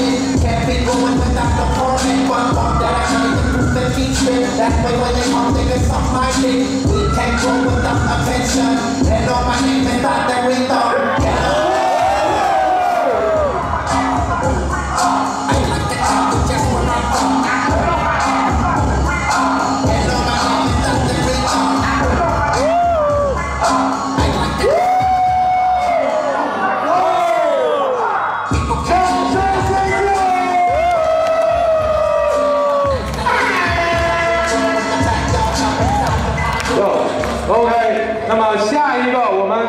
it. Can't be going without the permit. One walk that I need to prove and teach it. That's why when they come, niggas suck my dick. We can't go without attention. And all my name is not that we thought. OK，那么下一个我们